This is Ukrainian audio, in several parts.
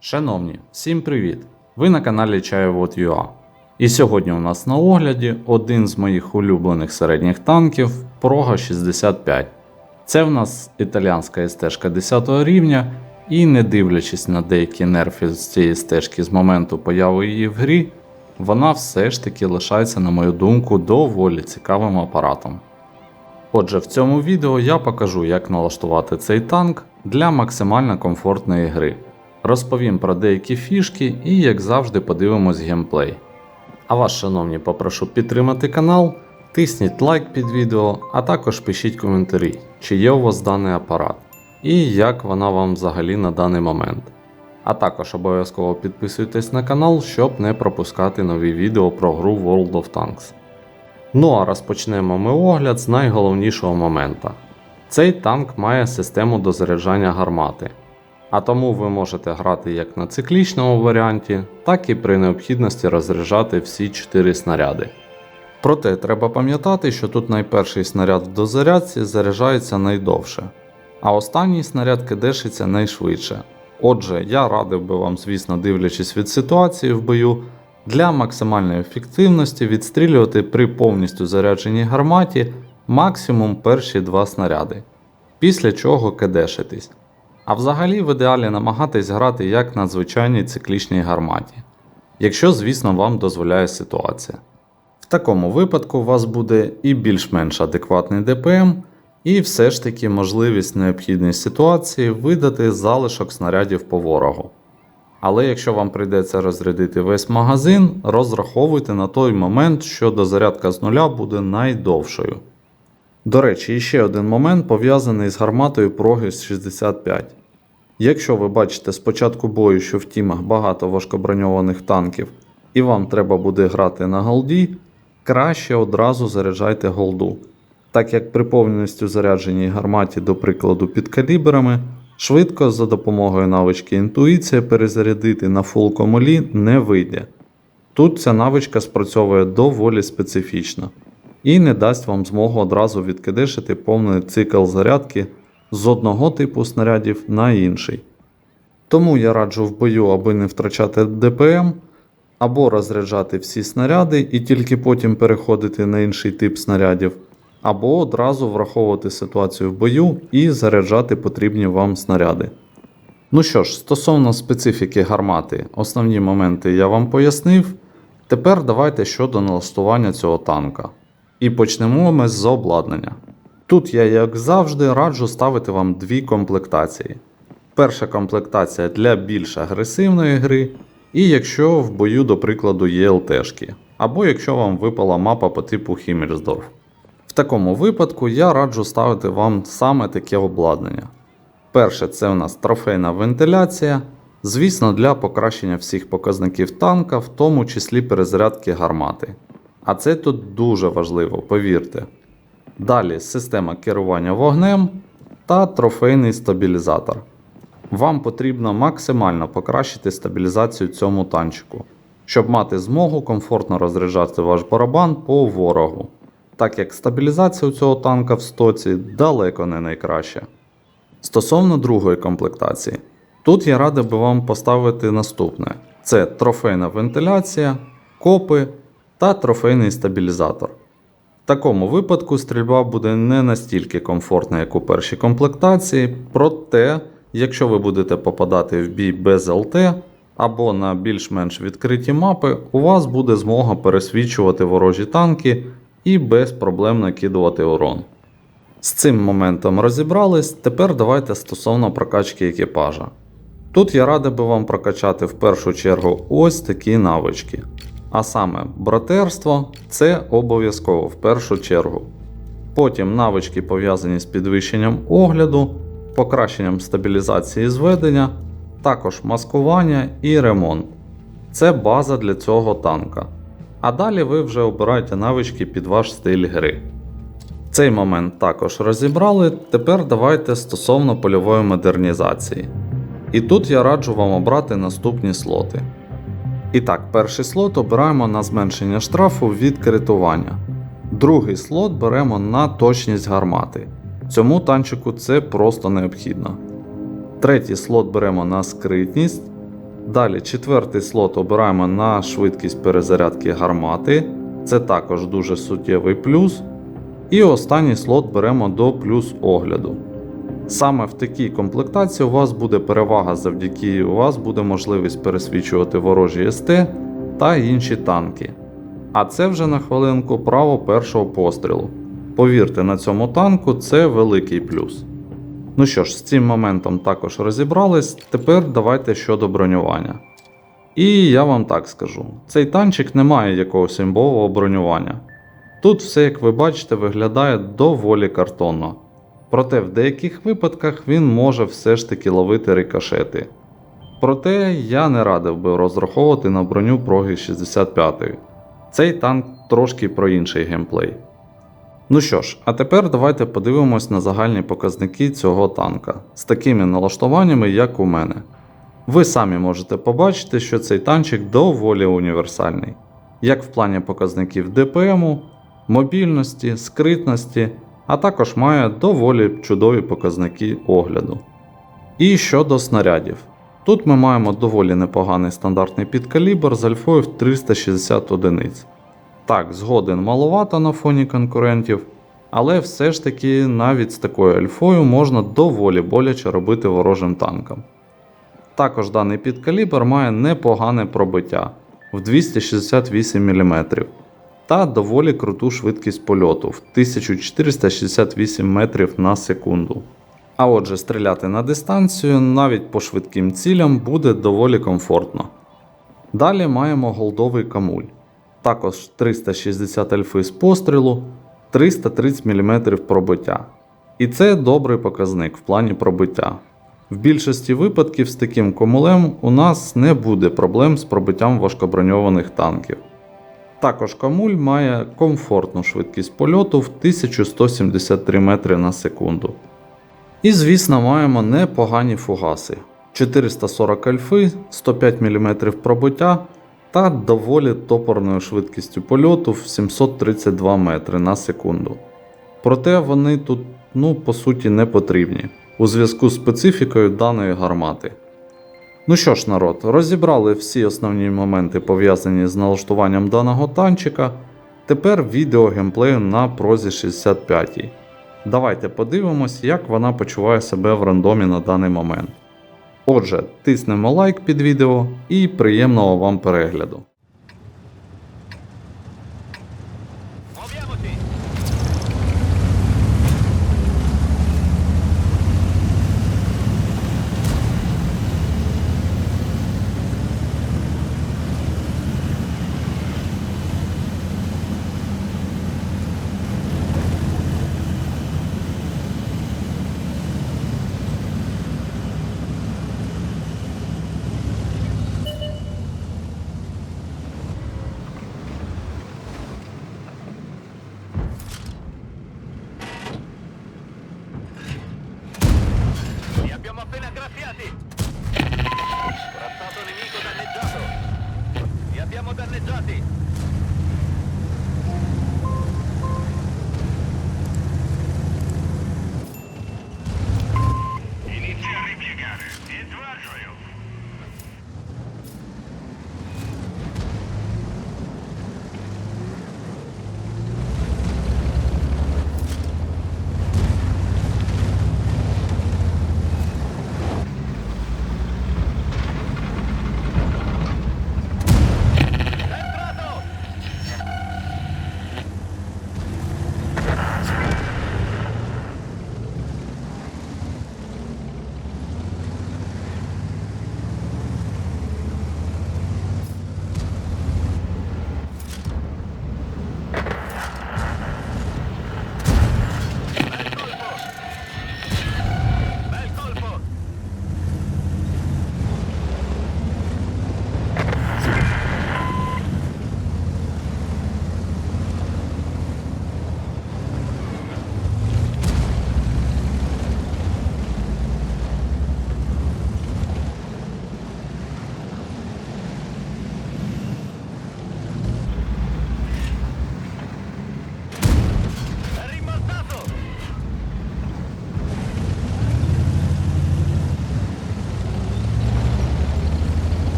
Шановні, всім привіт! Ви на каналі Чайвод.ua. І сьогодні у нас на огляді один з моїх улюблених середніх танків Прога 65. Це в нас італіанська СТ 10 рівня, і не дивлячись на деякі нерфи з цієї стежки з моменту появи її в грі, вона все ж таки лишається, на мою думку, доволі цікавим апаратом. Отже, в цьому відео я покажу, як налаштувати цей танк для максимально комфортної гри. Розповім про деякі фішки і, як завжди, подивимось геймплей. А вас, шановні, попрошу підтримати канал, тисніть лайк під відео, а також пишіть коментарі, чи є у вас даний апарат, і як вона вам взагалі на даний момент. А також обов'язково підписуйтесь на канал, щоб не пропускати нові відео про гру World of Tanks. Ну а розпочнемо ми огляд з найголовнішого моменту. Цей танк має систему дозаряджання гармати. А тому ви можете грати як на циклічному варіанті, так і при необхідності розряджати всі 4 снаряди. Проте треба пам'ятати, що тут найперший снаряд в дозарядці заряджається найдовше, а останній снаряд кидешиться найшвидше. Отже, я радив би вам, звісно, дивлячись від ситуації в бою, для максимальної ефективності відстрілювати при повністю зарядженій гарматі максимум перші 2 снаряди, після чого кидешитись. А взагалі в ідеалі намагатись грати як на звичайній циклічній гарматі, якщо, звісно, вам дозволяє ситуація. В такому випадку у вас буде і більш-менш адекватний ДПМ, і все ж таки можливість в необхідній ситуації видати залишок снарядів по ворогу. Але якщо вам прийдеться розрядити весь магазин, розраховуйте на той момент, що дозарядка з нуля буде найдовшою. До речі, ще один момент пов'язаний з гарматою Проги 65. Якщо ви бачите з початку бою, що в тімах багато важкоброньованих танків і вам треба буде грати на голді, краще одразу заряджайте голду, так як при повністю зарядженій гарматі, до прикладу під калібрами, швидко за допомогою навички інтуїція перезарядити на фул комолі не вийде. Тут ця навичка спрацьовує доволі специфічно і не дасть вам змогу одразу відкидешити повний цикл зарядки з одного типу снарядів на інший. Тому я раджу в бою, аби не втрачати ДПМ, або розряджати всі снаряди і тільки потім переходити на інший тип снарядів, або одразу враховувати ситуацію в бою і заряджати потрібні вам снаряди. Ну що ж, стосовно специфіки гармати, основні моменти я вам пояснив. Тепер давайте щодо налаштування цього танка. І почнемо ми з обладнання. Тут я, як завжди, раджу ставити вам 2 комплектації. Перша комплектація для більш агресивної гри, і якщо в бою, до прикладу, є ЛТшки, або якщо вам випала мапа по типу Хіммельсдорф. В такому випадку я раджу ставити вам саме таке обладнання. Перше, це у нас трофейна вентиляція, звісно, для покращення всіх показників танка, в тому числі перезарядки гармати. А це тут дуже важливо, повірте. Далі система керування вогнем та трофейний стабілізатор. Вам потрібно максимально покращити стабілізацію цьому танчику, щоб мати змогу комфортно розряджати ваш барабан по ворогу, так як стабілізація у цього танка в стоці далеко не найкраща. Стосовно другої комплектації, тут я радив би вам поставити наступне. Це трофейна вентиляція, копи та трофейний стабілізатор. В такому випадку стрільба буде не настільки комфортна, як у першій комплектації, проте, якщо ви будете попадати в бій без ЛТ або на більш-менш відкриті мапи, у вас буде змога пересвічувати ворожі танки і без проблем накидувати урон. З цим моментом розібрались, тепер давайте стосовно прокачки екіпажа. Тут я радив би вам прокачати в першу чергу ось такі навички. А саме, братерство – це обов'язково в першу чергу. Потім навички пов'язані з підвищенням огляду, покращенням стабілізації зведення, також маскування і ремонт. Це база для цього танка. А далі ви вже обираєте навички під ваш стиль гри. Цей момент також розібрали, тепер давайте стосовно польової модернізації. І тут я раджу вам обрати наступні слоти. І так, перший слот обираємо на зменшення штрафу від критування. Другий слот беремо на точність гармати. Цьому танчику це просто необхідно. Третій слот беремо на скритність. Далі, четвертий слот обираємо на швидкість перезарядки гармати. Це також дуже суттєвий плюс. І останній слот беремо до плюс огляду. Саме в такій комплектації у вас буде перевага, завдяки у вас буде можливість пересвічувати ворожі СТ та інші танки. А це вже на хвилинку право першого пострілу. Повірте, на цьому танку це великий плюс. Ну що ж, з цим моментом також розібрались, тепер давайте щодо бронювання. І я вам так скажу, цей танчик не має якогось імбового бронювання. Тут все, як ви бачите, виглядає доволі картонно. Проте в деяких випадках він може все ж таки ловити рикошети. Проте я не радив би розраховувати на броню Проги 65. Цей танк трошки про інший геймплей. Ну що ж, а тепер давайте подивимось на загальні показники цього танка з такими налаштуваннями, як у мене. Ви самі можете побачити, що цей танчик доволі універсальний, як в плані показників ДПМу, мобільності, скритності, а також має доволі чудові показники огляду. І щодо снарядів. Тут ми маємо доволі непоганий стандартний підкалібр з альфою в 360 одиниць. Так, згоден маловато на фоні конкурентів, але все ж таки навіть з такою альфою можна доволі боляче робити ворожим танкам. Також даний підкалібр має непогане пробиття в 268 мм та доволі круту швидкість польоту в 1468 метрів на секунду. А отже, стріляти на дистанцію навіть по швидким цілям буде доволі комфортно. Далі маємо голдовий камуль. Також 360 альфи з пострілу, 330 мм пробиття. І це добрий показник в плані пробиття. В більшості випадків з таким камулем у нас не буде проблем з пробиттям важкоброньованих танків. Також камуль має комфортну швидкість польоту в 1173 метри на секунду. І звісно маємо непогані фугаси. 440 альфи, 105 мм пробиття та доволі топорною швидкістю польоту в 732 метри на секунду. Проте вони тут, по суті, не потрібні у зв'язку з специфікою даної гармати. Ну що ж, народ, розібрали всі основні моменти пов'язані з налаштуванням даного танчика. Тепер відео геймплею на Прозі 65. Давайте подивимось, як вона почуває себе в рандомі на даний момент. Отже, тиснемо лайк під відео і приємного вам перегляду.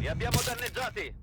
Li abbiamo danneggiati!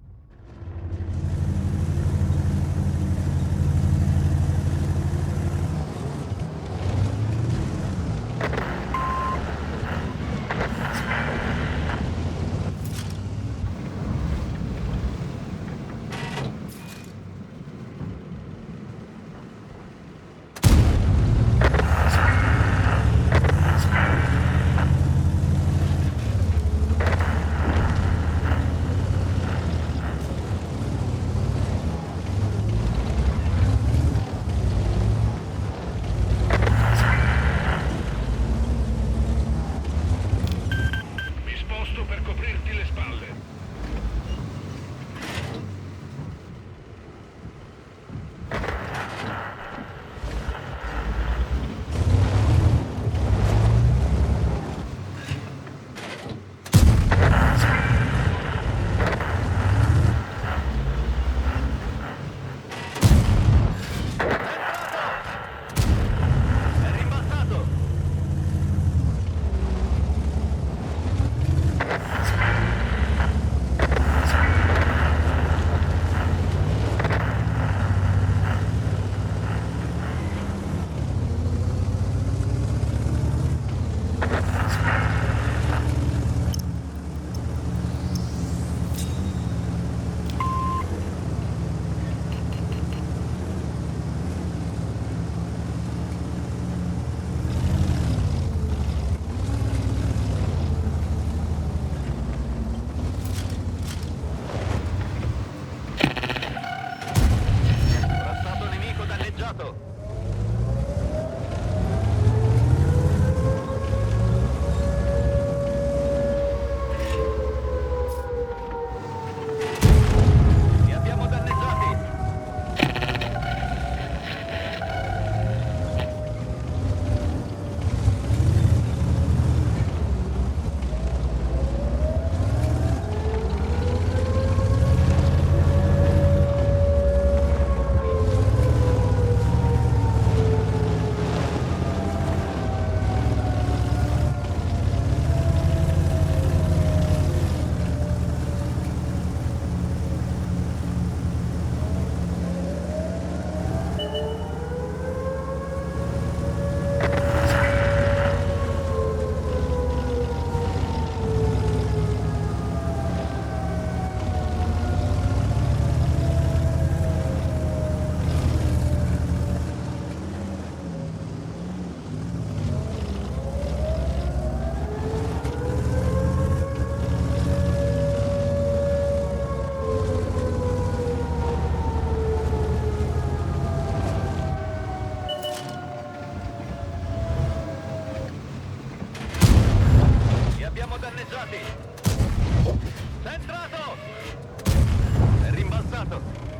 Mi sposto per coprirti le spalle. È rimbalzato! Passato nemico danneggiato! Li abbiamo danneggiati! Li abbiamo danneggiati! È entrato! È rimbalzato!